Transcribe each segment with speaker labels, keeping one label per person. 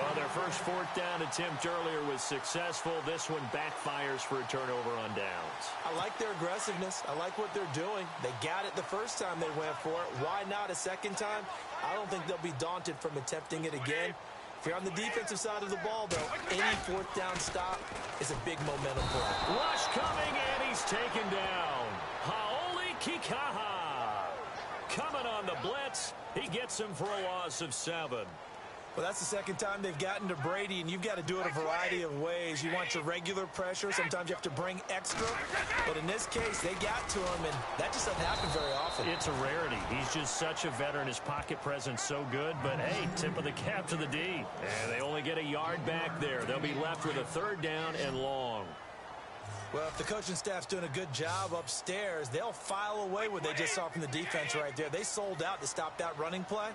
Speaker 1: Well, their first fourth down attempt earlier was successful. This one backfires for a turnover on downs.
Speaker 2: I like their aggressiveness. I like what they're doing. They got it the first time they went for it. Why not a second time? I don't think they'll be daunted from attempting it again. If you're on the defensive side of the ball, though, any fourth down stop is a big momentum play.
Speaker 1: Rush coming, and he's taken down. Hau'oli Kikaha coming on the blitz. He gets him for a loss of 7.
Speaker 2: Well, that's the second time they've gotten to Brady, and you've got to do it a variety of ways. You want your regular pressure. Sometimes you have to bring extra. But in this case, they got to him, and that just doesn't happen very often.
Speaker 1: It's a rarity. He's just such a veteran. His pocket presence so good. But, hey, tip of the cap to the D. And they only get a yard back there. They'll be left with a third down and long.
Speaker 2: Well, if the coaching staff's doing a good job upstairs, they'll file away what they just saw from the defense right there. They sold out to stop that running play.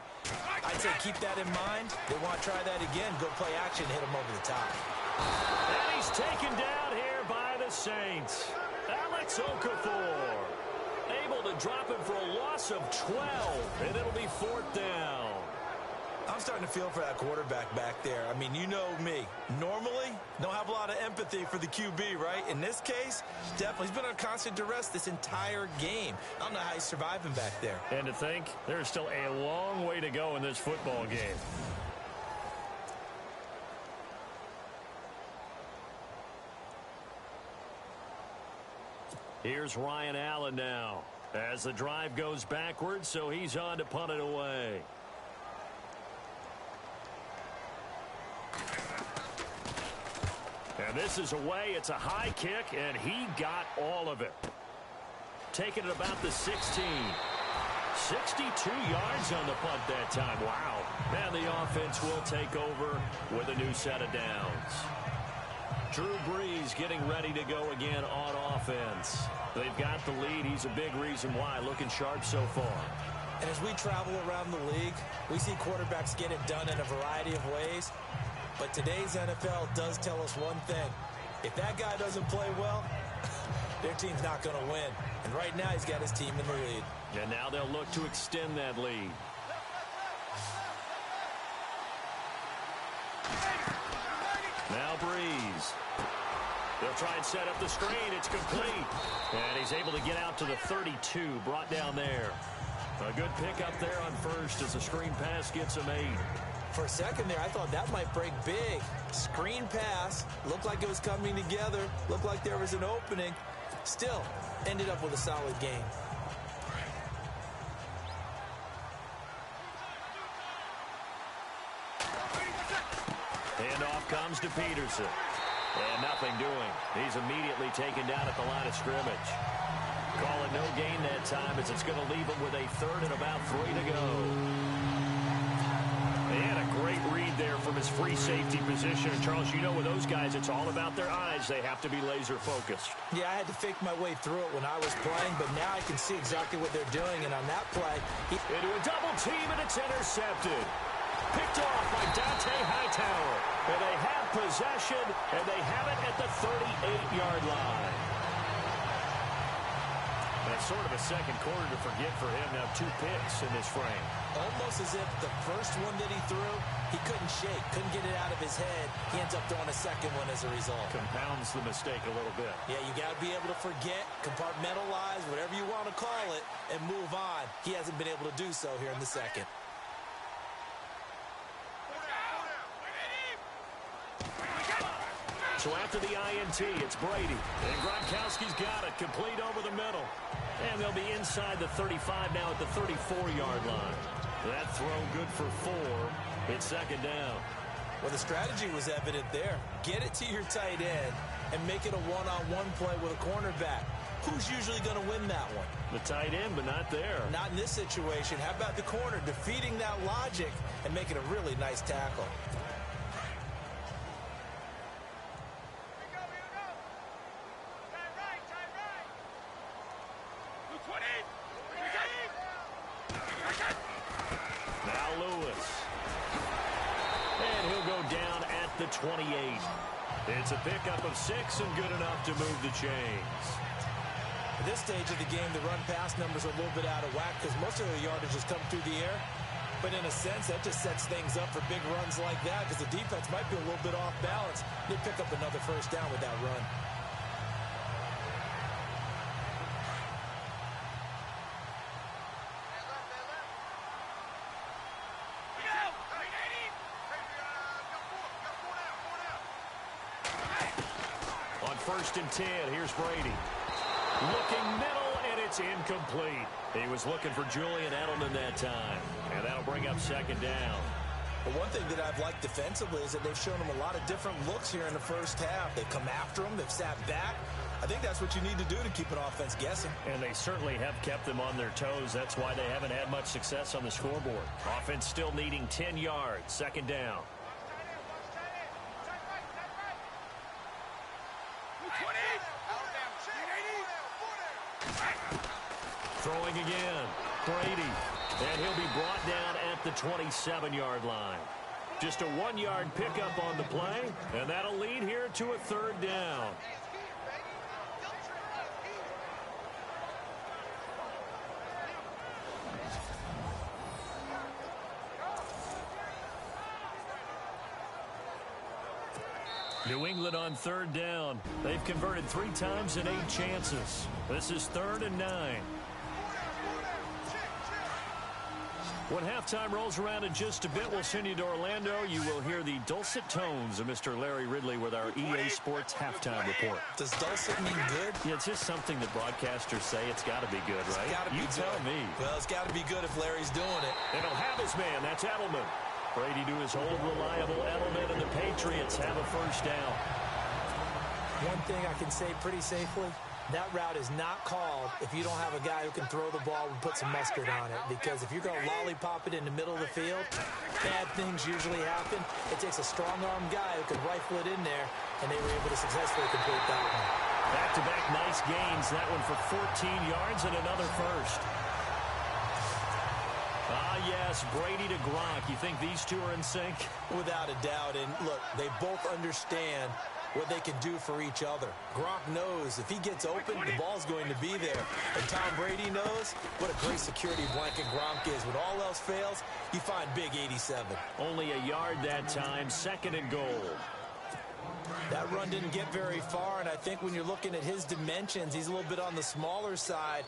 Speaker 2: I'd say keep that in mind. They want to try that again. Go play action, hit them over the top.
Speaker 1: And he's taken down here by the Saints. Alex Okafor able to drop him for a loss of 12, and it'll be fourth down.
Speaker 2: I'm starting to feel for that quarterback back there. I mean, you know me. Normally, don't have a lot of empathy for the QB, right? In this case, definitely. He's been under constant duress this entire game. I don't know how he's surviving back there.
Speaker 1: And to think, there's still a long way to go in this football game. Here's Ryan Allen now as the drive goes backwards, so he's on to punt it away. And this is away. It's a high kick, and he got all of it. Taking it about the 16. 62 yards on the punt that time. Wow. And the offense will take over with a new set of downs. Drew Brees getting ready to go again on offense. They've got the lead. He's a big reason why. Looking sharp so far.
Speaker 2: And as we travel around the league, we see quarterbacks get it done in a variety of ways. But today's NFL does tell us one thing. If that guy doesn't play well, their team's not going to win. And right now he's got his team in the lead.
Speaker 1: And now they'll look to extend that lead. Now Brees. They'll try and set up the screen. It's complete. And he's able to get out to the 32, brought down there. A good pickup there on first as the screen pass gets him 8.
Speaker 2: For a second there, I thought that might break big. Screen pass. Looked like it was coming together. Looked like there was an opening. Still, ended up with a solid game.
Speaker 1: Handoff comes to Peterson. And nothing doing. He's immediately taken down at the line of scrimmage. Call it no gain that time as it's going to leave him with a third and about 3 to go. They had a great read there from his free safety position. And Charles, you know with those guys, it's all about their eyes. They have to be laser focused.
Speaker 2: Yeah, I had to fake my way through it when I was playing, but now I can see exactly what they're doing. And on that play,
Speaker 1: into a double team, and it's intercepted. Picked off by Dante Hightower. And they have possession, and they have it at the 38-yard line. That's sort of a second quarter to forget for him. Now 2 picks in this frame.
Speaker 2: Almost as if the first one that he threw, he couldn't shake, couldn't get it out of his head. He ends up throwing a second one as a result.
Speaker 1: Compounds the mistake a little bit.
Speaker 2: Yeah, you got to be able to forget, compartmentalize, whatever you want to call it, and move on. He hasn't been able to do so here in the second.
Speaker 1: So after the INT, it's Brady. And Gronkowski's got it, complete over the middle. And they'll be inside the 35 now at the 34-yard line. That throw good for 4. It's second down.
Speaker 2: Well, the strategy was evident there. Get it to your tight end and make it a one-on-one play with a cornerback. Who's usually going to win that one?
Speaker 1: The tight end, but not there.
Speaker 2: Not in this situation. How about the corner defeating that logic and making a really nice tackle?
Speaker 1: Now Lewis. And he'll go down at the 28. It's a pickup of 6 and good enough to move the chains.
Speaker 2: At this stage of the game, the run-pass numbers are a little bit out of whack because most of the yardage has come through the air. But in a sense, that just sets things up for big runs like that because the defense might be a little bit off balance. They pick up another first down with that run.
Speaker 1: On 1st and 10, here's Brady. Looking middle, and it's incomplete. He was looking for Julian Edelman that time, and that'll bring up 2nd down.
Speaker 2: But one thing that I've liked defensively is that they've shown him a lot of different looks here in the first half. They've come after him. They've sat back. I think that's what you need to do to keep an offense guessing.
Speaker 1: And they certainly have kept them on their toes. That's why they haven't had much success on the scoreboard. Offense still needing 10 yards. 2nd down. Throwing again. Brady. And he'll be brought down at the 27-yard line. Just a 1-yard pickup on the play, and that'll lead here to a 3rd down. New England on 3rd down. They've converted 3 times in 8 chances. This is 3rd and 9. When halftime rolls around in just a bit, we'll send you to Orlando. You will hear the dulcet tones of Mr. Larry Ridley with our EA Sports halftime report.
Speaker 2: Does dulcet mean good?
Speaker 1: Yeah, it's just something that broadcasters say. It's got to be good, right? You tell me.
Speaker 2: Well, it's got to be good if Larry's doing it.
Speaker 1: And he'll have his man. That's Edelman. Brady to his old reliable Edelman, and the Patriots have a first down.
Speaker 2: One thing I can say pretty safely, that route is not called if you don't have a guy who can throw the ball and put some mustard on it. Because if you're going to lollipop it in the middle of the field, bad things usually happen. It takes a strong-arm guy who can rifle it in there, and they were able to successfully complete that one.
Speaker 1: Back-to-back nice gains. That one for 14 yards and another first. Ah, yes, Brady to Gronk. You think these two are in sync?
Speaker 2: Without a doubt. And, look, they both understand what they can do for each other. Gronk knows if he gets open, the ball's going to be there. And Tom Brady knows what a great security blanket Gronk is. When all else fails, you find big 87.
Speaker 1: Only a yard that time, 2nd and goal.
Speaker 2: That run didn't get very far, and I think when you're looking at his dimensions, he's a little bit on the smaller side.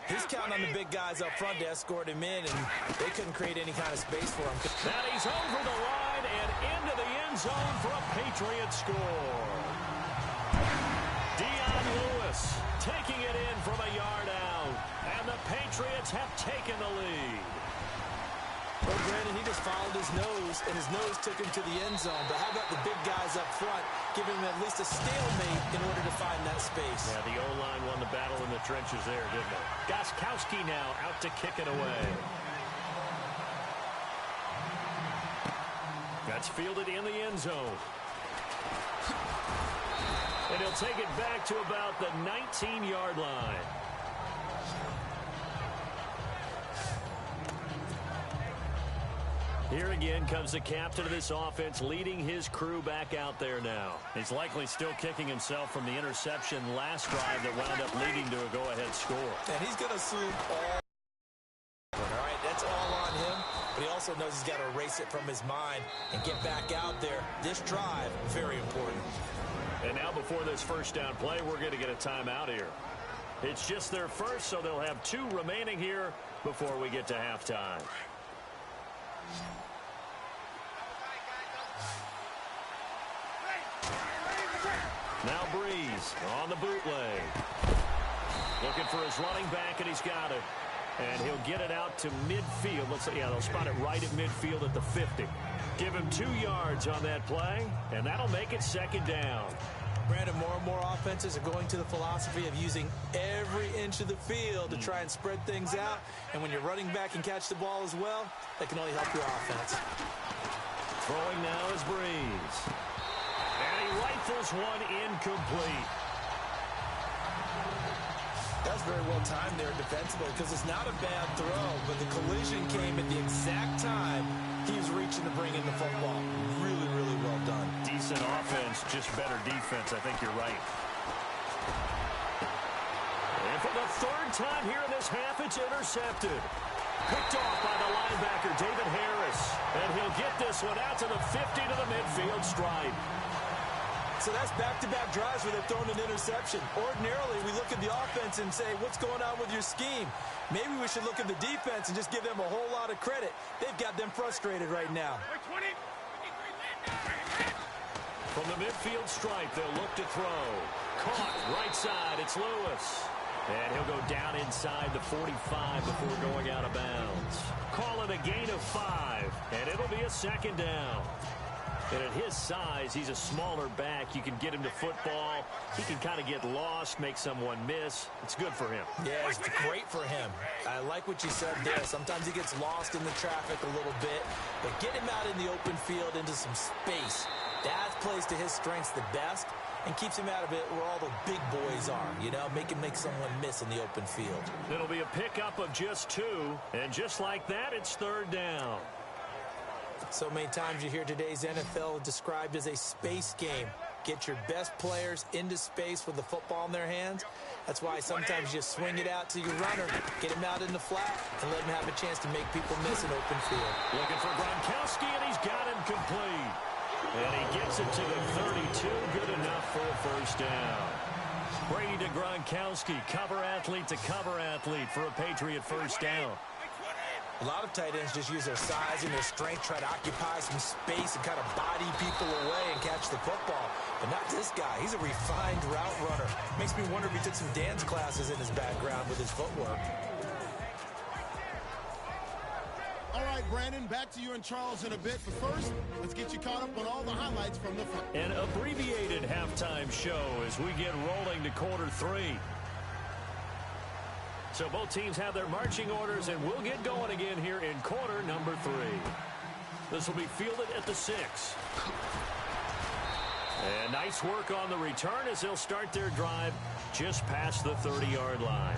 Speaker 2: He's counting on the big guys up front to escort him in, and they couldn't create any kind of space for him.
Speaker 1: Now he's over the line and into the end zone for a Patriot score. Dion Lewis taking it in from a yard out, and the Patriots have taken the lead.
Speaker 2: Well, Brandon, he just followed his nose, and his nose took him to the end zone. But how about the big guys up front, giving him at least a stalemate in order to find that space?
Speaker 1: Yeah, the O-line won the battle in the trenches there, didn't they? Gostkowski now out to kick it away. That's fielded in the end zone. And he'll take it back to about the 19-yard line. Here again comes the captain of this offense, leading his crew back out there now. He's likely still kicking himself from the interception last drive that wound up leading to a go-ahead score.
Speaker 2: And he's going to assume all right, that's all on him. But he also knows he's got to erase it from his mind and get back out there. This drive, very important.
Speaker 1: And now before this first down play, we're going to get a timeout here. It's just their first, so they'll have 2 remaining here before we get to halftime. Now Breeze on the bootleg. Looking for his running back, and he's got it. And he'll get it out to midfield. Let's say, yeah, they'll spot it right at midfield at the 50. Give him 2 yards on that play, and that'll make it 2nd down.
Speaker 2: Brandon, more and more offenses are going to the philosophy of using every inch of the field to try and spread things out. And when your running back can catch the ball as well, that can only help your offense.
Speaker 1: Throwing now is Breeze. And he rifles one incomplete.
Speaker 2: That's very well timed there defensively because it's not a bad throw, but the collision came at the exact time he was reaching to bring in the football. Really, really well done.
Speaker 1: Decent offense, just better defense. I think you're right. And for the 3rd time here in this half, it's intercepted. Picked off by the linebacker, David Harris. And he'll get this one out to the 50 to the midfield stripe.
Speaker 2: So that's back-to-back drives where they've thrown an interception. Ordinarily, we look at the offense and say, what's going on with your scheme? Maybe we should look at the defense and just give them a whole lot of credit. They've got them frustrated right now.
Speaker 1: From the midfield stripe, they'll look to throw. Caught, right side, it's Lewis. And he'll go down inside the 45 before going out of bounds. Call it a gain of 5, and it'll be a second down. And at his size, he's a smaller back. You can get him to football. He can kind of get lost, make someone miss. It's good for him.
Speaker 2: Yeah, it's great for him. I like what you said there. Sometimes he gets lost in the traffic a little bit. But get him out in the open field into some space. That plays to his strengths the best and keeps him out of it where all the big boys are. You know, make him make someone miss in the open field.
Speaker 1: It'll be a pickup of just 2. And just like that, it's third down.
Speaker 2: So many times you hear today's NFL described as a space game. Get your best players into space with the football in their hands. That's why sometimes you swing it out to your runner, get him out in the flat, and let him have a chance to make people miss an open field.
Speaker 1: Looking for Gronkowski, and he's got him complete. And he gets it to the 32. Good enough for a first down. Brady to Gronkowski, cover athlete to cover athlete for a Patriot first down.
Speaker 2: A lot of tight ends just use their size and their strength, try to occupy some space and kind of body people away and catch the football. But not this guy. He's a refined route runner. Makes me wonder if he took some dance classes in his background with his footwork.
Speaker 3: All right, Brandon, back to you and Charles in a bit. But first, let's get you caught up on all the highlights from the front.
Speaker 1: An abbreviated halftime show as we get rolling to quarter 3. So both teams have their marching orders, and we'll get going again here in quarter number 3. This will be fielded at the 6. And nice work on the return as they'll start their drive just past the 30-yard line.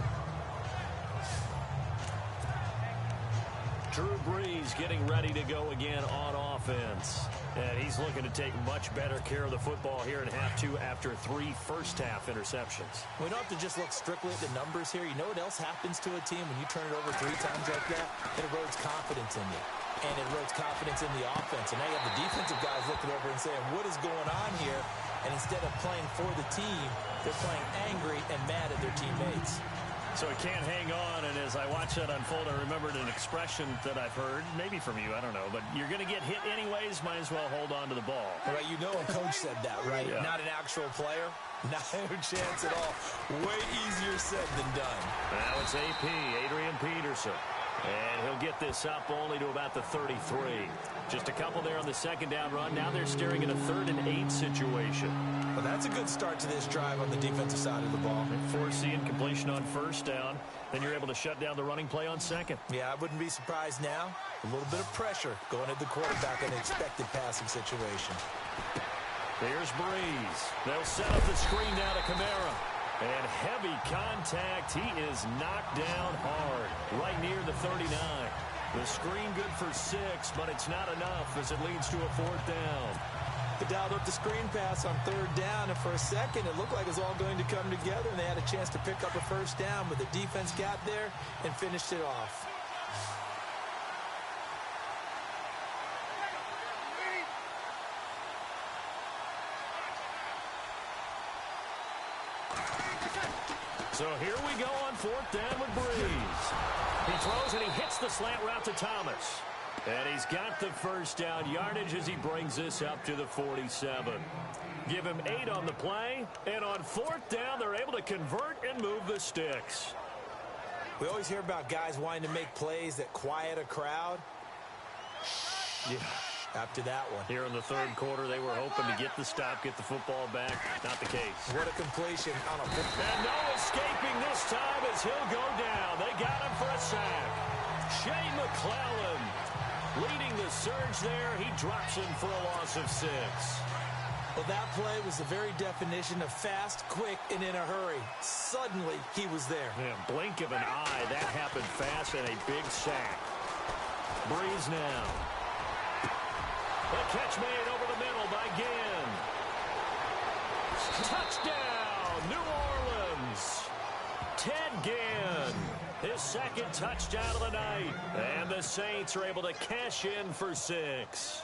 Speaker 1: Drew Brees getting ready to go again on offense. And he's looking to take much better care of the football here in half 2 after 3 first-half interceptions.
Speaker 2: We don't have to just look strictly at the numbers here. You know what else happens to a team when you turn it over 3 times like that? It erodes confidence in you. And it erodes confidence in the offense. And now you have the defensive guys looking over and saying, what is going on here? And instead of playing for the team, they're playing angry and mad at their teammates.
Speaker 1: So it can't hang on, and as I watch that unfold, I remembered an expression that I've heard, maybe from you, I don't know, but you're going to get hit anyways, might as well hold on to the ball.
Speaker 2: Right, you know a coach said that, right?
Speaker 1: Yeah.
Speaker 2: Not an actual player. Not a chance at all. Way easier said than done.
Speaker 1: Now it's AP, Adrian Peterson. And he'll get this up only to about the 33. Just a couple there on the second down run. Now they're staring at a 3rd and 8 situation.
Speaker 2: Well, that's a good start to this drive on the defensive side of the ball.
Speaker 1: Forcing completion on first down. Then you're able to shut down the running play on second.
Speaker 2: Yeah, I wouldn't be surprised now. A little bit of pressure going at the quarterback in an expected passing situation.
Speaker 1: Here's Brees. They'll set up the screen now to Kamara. And heavy contact. He is knocked down hard, right near the 39. The screen good for 6, but it's not enough as it leads to a 4th down.
Speaker 2: They dialed up the screen pass on 3rd down, and for a second it looked like it was all going to come together, and they had a chance to pick up a first down, but the defense got there and finished it off.
Speaker 1: So here we go on 4th down with Brees. He throws and he hits the slant route to Thomas. And he's got the first down yardage as he brings this up to the 47. Give him 8 on the play. And on 4th down, they're able to convert and move the sticks.
Speaker 2: We always hear about guys wanting to make plays that quiet a crowd. Yeah. After that one.
Speaker 1: Here in the 3rd quarter, they were hoping to get the stop, get the football back. Not the case.
Speaker 2: What a completion on a football.
Speaker 1: And no escaping this time as he'll go down. They got him for a sack. Shea McClellan leading the surge there. He drops him for a loss of 6.
Speaker 2: Well, that play was the very definition of fast, quick, and in a hurry. Suddenly, he was there.
Speaker 1: Yeah, blink of an eye. That happened fast and a big sack. Brees now. The catch made over the middle by Ginn. Touchdown, New Orleans. Ted Ginn, his second touchdown of the night. And the Saints are able to cash in for 6.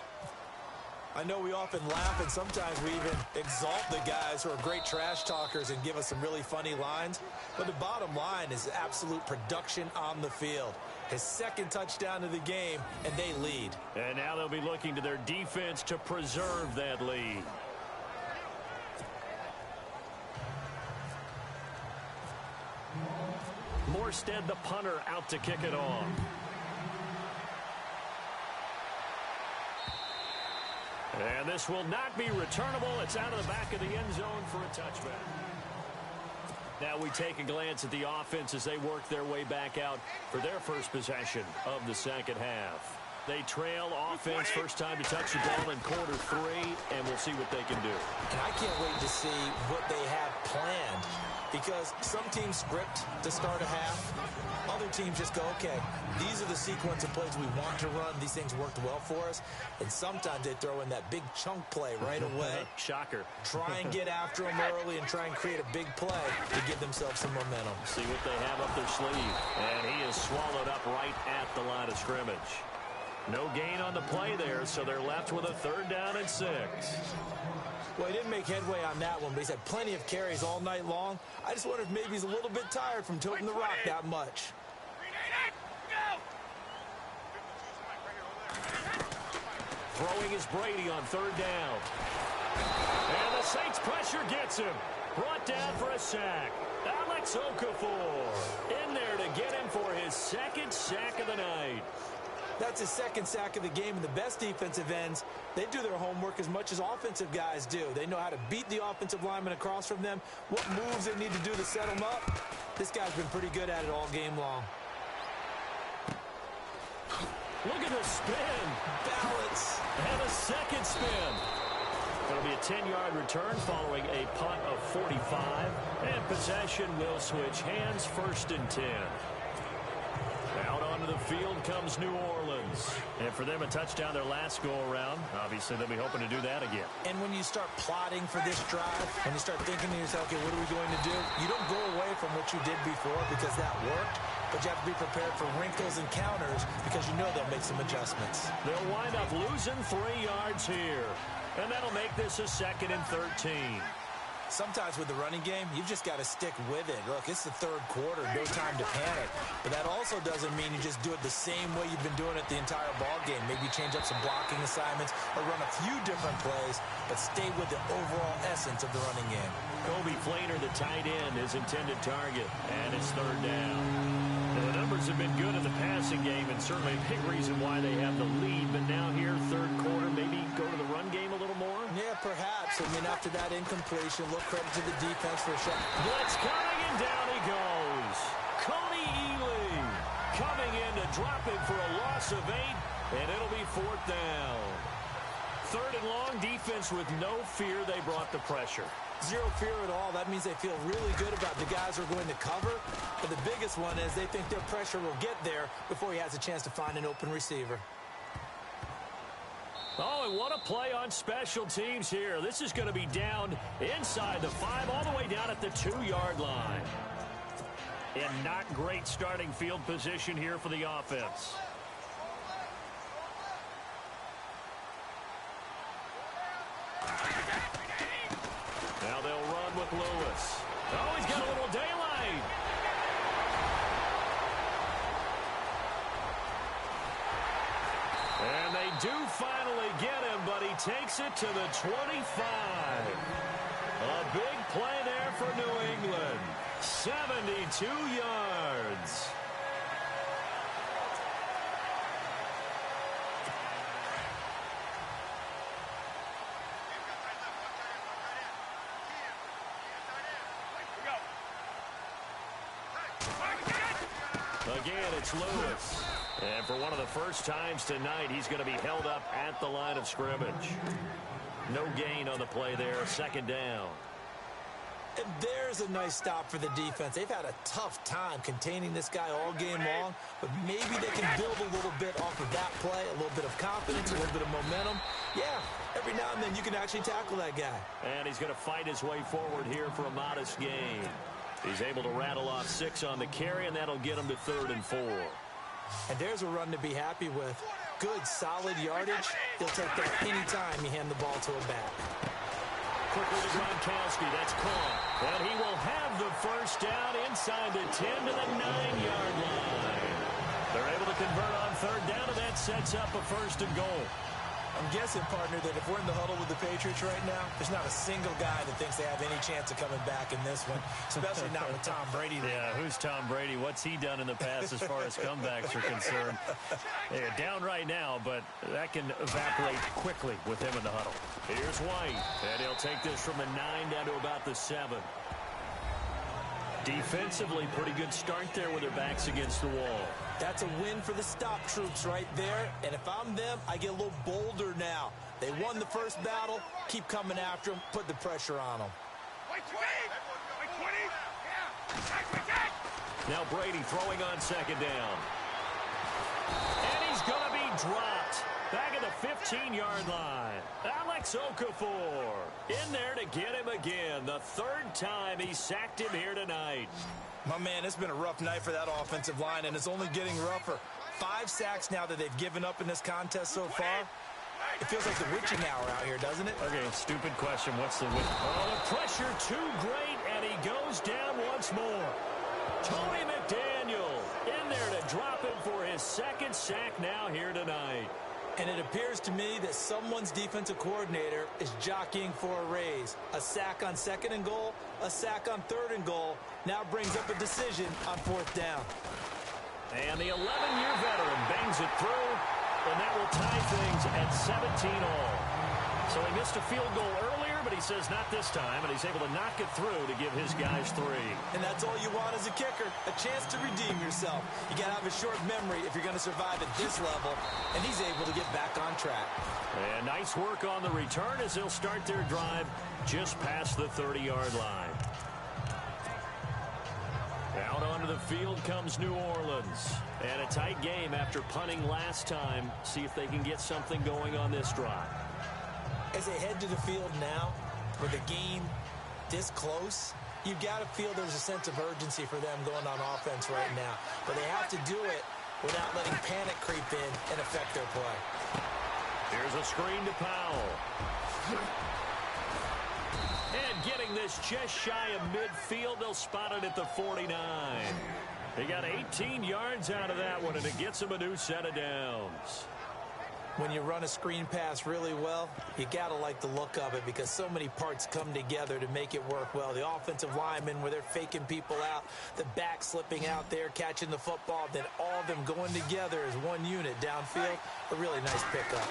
Speaker 2: I know we often laugh, and sometimes we even exalt the guys who are great trash talkers and give us some really funny lines. But the bottom line is absolute production on the field. His second touchdown of the game, and they lead.
Speaker 1: And now they'll be looking to their defense to preserve that lead. Morstead, the punter, out to kick it off. And this will not be returnable. It's out of the back of the end zone for a touchback. Now we take a glance at the offense as they work their way back out for their first possession of the second half. They trail offense, first time to touch the ball in quarter 3, and we'll see what they can do.
Speaker 2: And I can't wait to see what they have planned, because some teams script to start a half. Other teams just go, okay, these are the sequence of plays we want to run. These things worked well for us. And sometimes they throw in that big chunk play right away.
Speaker 1: Shocker.
Speaker 2: Try and get after them early and try and create a big play to give themselves some momentum.
Speaker 1: See what they have up their sleeve. And he is swallowed up right at the line of scrimmage. No gain on the play there, so they're left with a 3rd down and 6.
Speaker 2: Well, he didn't make headway on that one, but he's had plenty of carries all night long. I just wonder if maybe he's a little bit tired from tilting the rock that much.
Speaker 1: Throwing is Brady on 3rd down. And the Saints pressure gets him. Brought down for a sack. Alex Okafor in there to get him for his 2nd sack of the night.
Speaker 2: That's his 2nd sack of the game, and the best defensive ends, they do their homework as much as offensive guys do. They know how to beat the offensive lineman across from them, what moves they need to do to set them up. This guy's been pretty good at it all game long.
Speaker 1: Look at the spin.
Speaker 2: Balance.
Speaker 1: And a 2nd spin. It'll be a 10-yard return following a punt of 45. And possession will switch hands, 1st and 10. Out onto the field comes New Orleans. And for them, a touchdown their last go-around. Obviously, they'll be hoping to do that again.
Speaker 2: And when you start plotting for this drive, when you start thinking to yourself, okay, what are we going to do? You don't go away from what you did before because that worked. But you have to be prepared for wrinkles and counters because you know they'll make some adjustments.
Speaker 1: They'll wind up losing 3 yards here. And that'll make this a 2nd and 13.
Speaker 2: Sometimes with the running game, you've just got to stick with it. Look, it's the 3rd quarter, no time to panic. But that also doesn't mean you just do it the same way you've been doing it the entire ball game. Maybe change up some blocking assignments or run a few different plays, but stay with the overall essence of the running game.
Speaker 1: Kobe Fleener, the tight end, his intended target, and it's 3rd down. And the numbers have been good in the passing game, and certainly a big reason why they have the lead. But now here, 3rd quarter, maybe go to the run game a little more?
Speaker 2: Yeah, perhaps. I mean, after that incompletion, a little credit to the defense for a shot.
Speaker 1: Blitz coming, and down he goes. Coney Ealy coming in to drop him for a loss of 8, and it'll be 4th down. 3rd and long, defense with no fear. They brought the pressure.
Speaker 2: Zero fear at all. That means they feel really good about the guys who are going to cover. But the biggest one is they think their pressure will get there before he has a chance to find an open receiver.
Speaker 1: Oh, and what a play on special teams here. This is going to be down inside the 5, all the way down at the 2-yard line. And not great starting field position here for the offense. Now they'll run with Lewis. Oh, he's got a little daylight. And they do finally get him, but he takes it to the 25. A big play there for New England. 72 yards. Again, it's Lewis. And for one of the first times tonight, he's going to be held up at the line of scrimmage. No gain on the play there, 2nd down.
Speaker 2: And there's a nice stop for the defense. They've had a tough time containing this guy all game long, but maybe they can build a little bit off of that play, a little bit of confidence, a little bit of momentum. Yeah, every now and then you can actually tackle that guy.
Speaker 1: And he's going to fight his way forward here for a modest gain. He's able to rattle off 6 on the carry, and that'll get him to 3rd and 4.
Speaker 2: And there's a run to be happy with. Good, solid yardage. He'll take that any time you hand the ball to a back.
Speaker 1: Quickly to Gronkowski. That's caught. And he will have the first down inside the 10 to the 9-yard line. They're able to convert on 3rd down, and that sets up a 1st and goal.
Speaker 2: I'm guessing, partner, that if we're in the huddle with the Patriots right now, there's not a single guy that thinks they have any chance of coming back in this one, especially not with Tom Brady there.
Speaker 1: Yeah, who's Tom Brady? What's he done in the past as far as comebacks are concerned? They're down right now, but that can evaporate quickly with him in the huddle. Here's White, and he'll take this from the 9 down to about the 7. Defensively, pretty good start there with their backs against the wall.
Speaker 2: That's a win for the stop troops right there. And if I'm them, I get a little bolder now. They won the first battle. Keep coming after them. Put the pressure on them.
Speaker 1: Now Brady throwing on 2nd down. And he's going to be dropped. Back at the 15-yard line. Alex Okafor in there to get him again. The 3rd time he sacked him here tonight.
Speaker 2: My man, it's been a rough night for that offensive line, and it's only getting rougher. 5 sacks now that they've given up in this contest so far. It feels like the witching hour out here, doesn't it?
Speaker 1: Okay, stupid question. What's the witch? Oh, the pressure too great, and he goes down once more. Tony McDaniel in there to drop him for his 2nd sack now here tonight.
Speaker 2: And it appears to me that someone's defensive coordinator is jockeying for a raise. A sack on 2nd and goal, a sack on 3rd and goal, now brings up a decision on 4th down.
Speaker 1: And the 11-year veteran bangs it through, and that will tie things at 17 all. So he missed a field goal earlier, but he says not this time, and he's able to knock it through to give his guys 3.
Speaker 2: And that's all you want as a kicker, a chance to redeem yourself. You got to have a short memory if you're going to survive at this level, and he's able to get back on track.
Speaker 1: And nice work on the return as they'll start their drive just past the 30-yard line. Out onto the field comes New Orleans. And a tight game after punting last time. See if they can get something going on this drive.
Speaker 2: As they head to the field now, with a game this close, you've got to feel there's a sense of urgency for them going on offense right now. But they have to do it without letting panic creep in and affect their play.
Speaker 1: Here's a screen to Powell. And getting this just shy of midfield, they'll spot it at the 49. They got 18 yards out of that one, and it gets them a new set of downs.
Speaker 2: When you run a screen pass really well, you got to like the look of it because so many parts come together to make it work well. The offensive linemen, where they're faking people out, the back slipping out there, catching the football, then all of them going together as one unit downfield. A really nice pickup.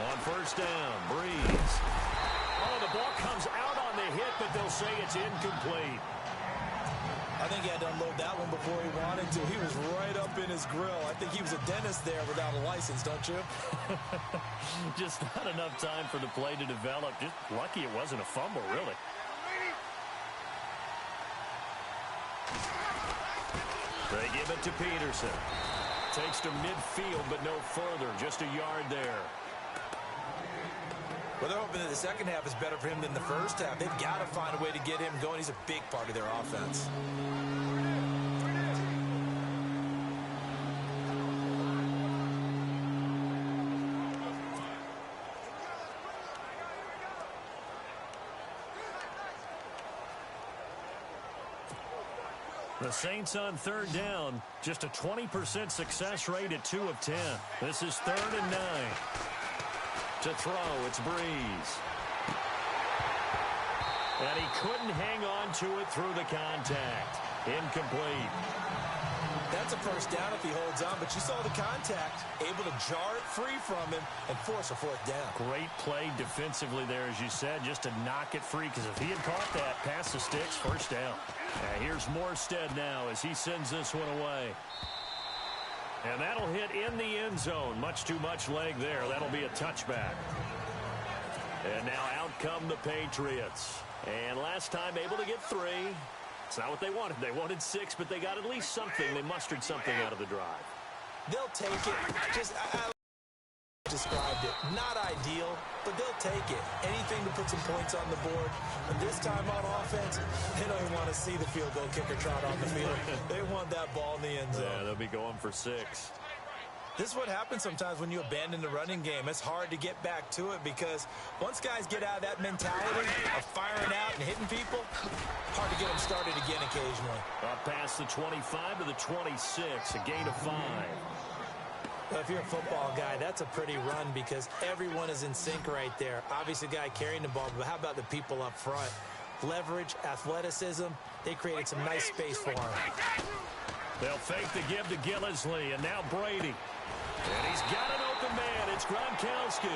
Speaker 1: On 1st down, Breeze. Oh, the ball comes out on the hit, but they'll say it's incomplete.
Speaker 2: I think he had to unload that one before he wanted to. He was right up in his grill. I think he was a dentist there without a license, don't you?
Speaker 1: Just not enough time for the play to develop. Just lucky it wasn't a fumble, really. They give it to Peterson. Takes to midfield, but no further. Just a yard there.
Speaker 2: Well, they're hoping that the second half is better for him than the first half. They've got to find a way to get him going. He's a big part of their offense.
Speaker 1: The Saints on 3rd down. Just a 20% success rate at 2 of 10. This is 3rd and 9. To throw, it's Breeze. And he couldn't hang on to it through the contact. Incomplete.
Speaker 2: That's a first down if he holds on, but you saw the contact, able to jar it free from him and force a 4th down.
Speaker 1: Great play defensively there, as you said, just to knock it free, because if he had caught that, past the sticks, 1st down. Here's Morstead now as he sends this one away. And that'll hit in the end zone. Much too much leg there. That'll be a touchback. And now out come the Patriots. And last time able to get 3. It's not what they wanted. They wanted 6, but they got at least something. They mustered something out of the drive.
Speaker 2: They'll take it. described it. Not ideal, but they'll take it. Anything to put some points on the board. And this time on offense, they don't even want to see the field goal kicker trot on the field. They want that ball in the end zone.
Speaker 1: Yeah, they'll be going for 6.
Speaker 2: This is what happens sometimes when you abandon the running game. It's hard to get back to it because once guys get out of that mentality of firing out and hitting people, hard to get them started again occasionally.
Speaker 1: Up past the 25 to the 26, a gain of 5.
Speaker 2: Well, if you're a football guy, that's a pretty run because everyone is in sync right there. Obviously, the guy carrying the ball, but how about the people up front? Leverage, athleticism, they created some nice space for him.
Speaker 1: They'll fake the give to Gillislee, and now Brady. And he's got an open man. It's Gronkowski.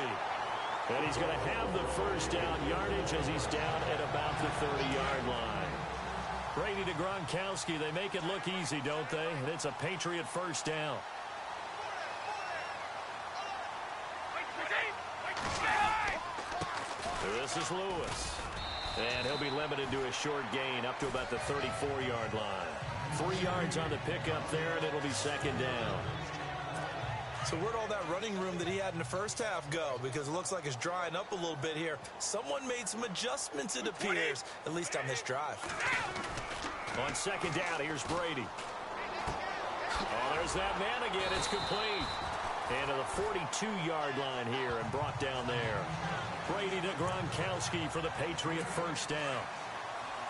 Speaker 1: And he's going to have the first down yardage as he's down at about the 30-yard line. Brady to Gronkowski. They make it look easy, don't they? And it's a Patriot first down. This is Lewis. And he'll be limited to a short gain up to about the 34-yard line. 3 yards on the pickup there, and it'll be second down.
Speaker 2: So where'd all that running room that he had in the first half go? Because it looks like it's drying up a little bit here. Someone made some adjustments, it appears, at least on this drive.
Speaker 1: On second down, here's Brady. Oh, there's that man again. It's complete. And to the 42-yard line here and brought down there. Brady to Gronkowski for the Patriot first down.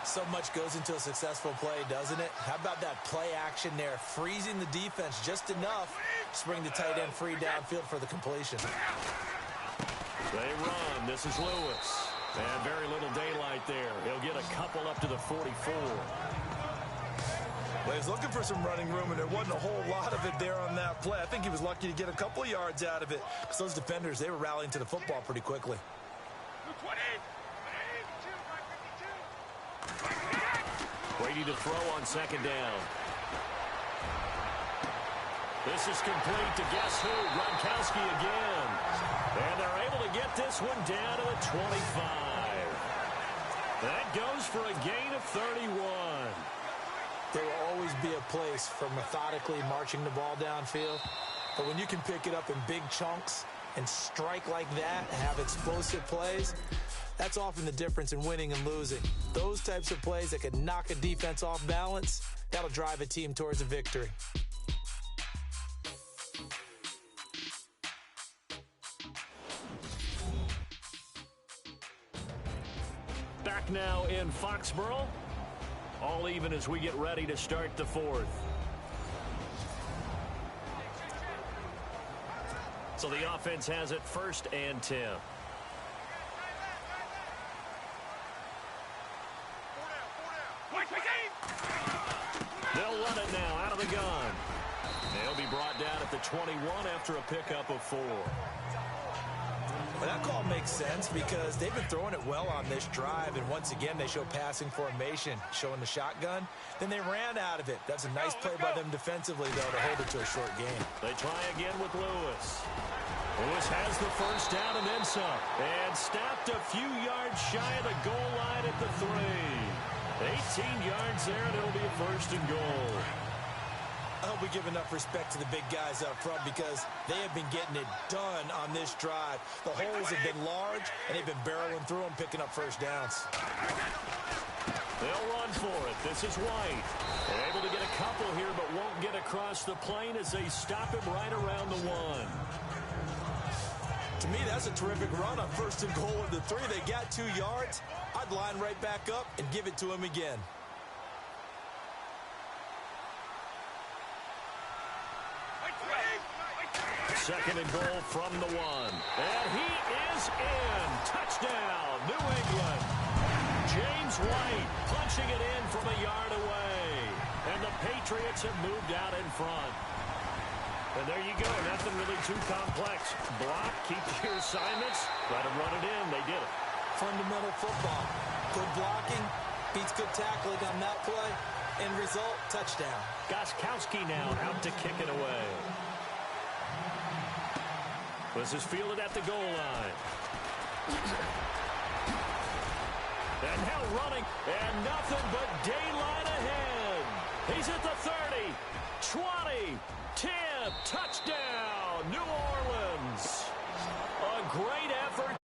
Speaker 2: So much goes into a successful play, doesn't it? How about that play action there? Freezing the defense just enough to bring the tight end free downfield for the completion.
Speaker 1: They run. This is Lewis. And very little daylight there. He'll get a couple up to the 44.
Speaker 2: Well, he was looking for some running room, and there wasn't a whole lot of it there on that play. I think he was lucky to get a couple yards out of it. Because those defenders, they were rallying to the football pretty quickly.
Speaker 1: Brady to throw on second down. This is complete to guess who? Gronkowski again. And they're able to get this one down to the 25. That goes for a gain of 31.
Speaker 2: There will always be a place for methodically marching the ball downfield. But when you can pick it up in big chunks and strike like that, have explosive plays, that's often the difference in winning and losing. Those types of plays that can knock a defense off balance, that'll drive a team towards a victory.
Speaker 1: Back now in Foxborough. All even as we get ready to start the fourth. So the offense has it 1st and 10. They'll run it now out of the gun. They'll be brought down at the 21 after a pickup of 4.
Speaker 2: Well, that call makes sense because they've been throwing it well on this drive, and once again they show passing formation, showing the shotgun. Then they ran out of it. That's a nice play by them defensively, though, to hold it to a short game.
Speaker 1: They try again with Lewis. Lewis has the first down and then some. And stopped a few yards shy of the goal line at the 3. 18 yards there, and it'll be a 1st and goal.
Speaker 2: I hope we give enough respect to the big guys up front because they have been getting it done on this drive. The holes have been large, and they've been barreling through them, picking up first downs.
Speaker 1: They'll run for it. This is White. They're able to get a couple here, but won't get across the plane as they stop him right around the 1.
Speaker 2: To me, that's a terrific run on 1st and goal at the 3. They got 2 yards. I'd line right back up and give it to him again.
Speaker 1: Second and goal from the 1. And he is in. Touchdown, New England. James White punching it in from a yard away. And the Patriots have moved out in front. And there you go. Nothing really too complex. Block, keep your assignments, let them run it in. They did it.
Speaker 2: Fundamental football. Good blocking beats good tackling on that play. End result, touchdown.
Speaker 1: Gostkowski now out to kick it away. This is fielded at the goal line. And now running, and nothing but daylight ahead. He's at the 30, 20, 10, touchdown, New Orleans. great effort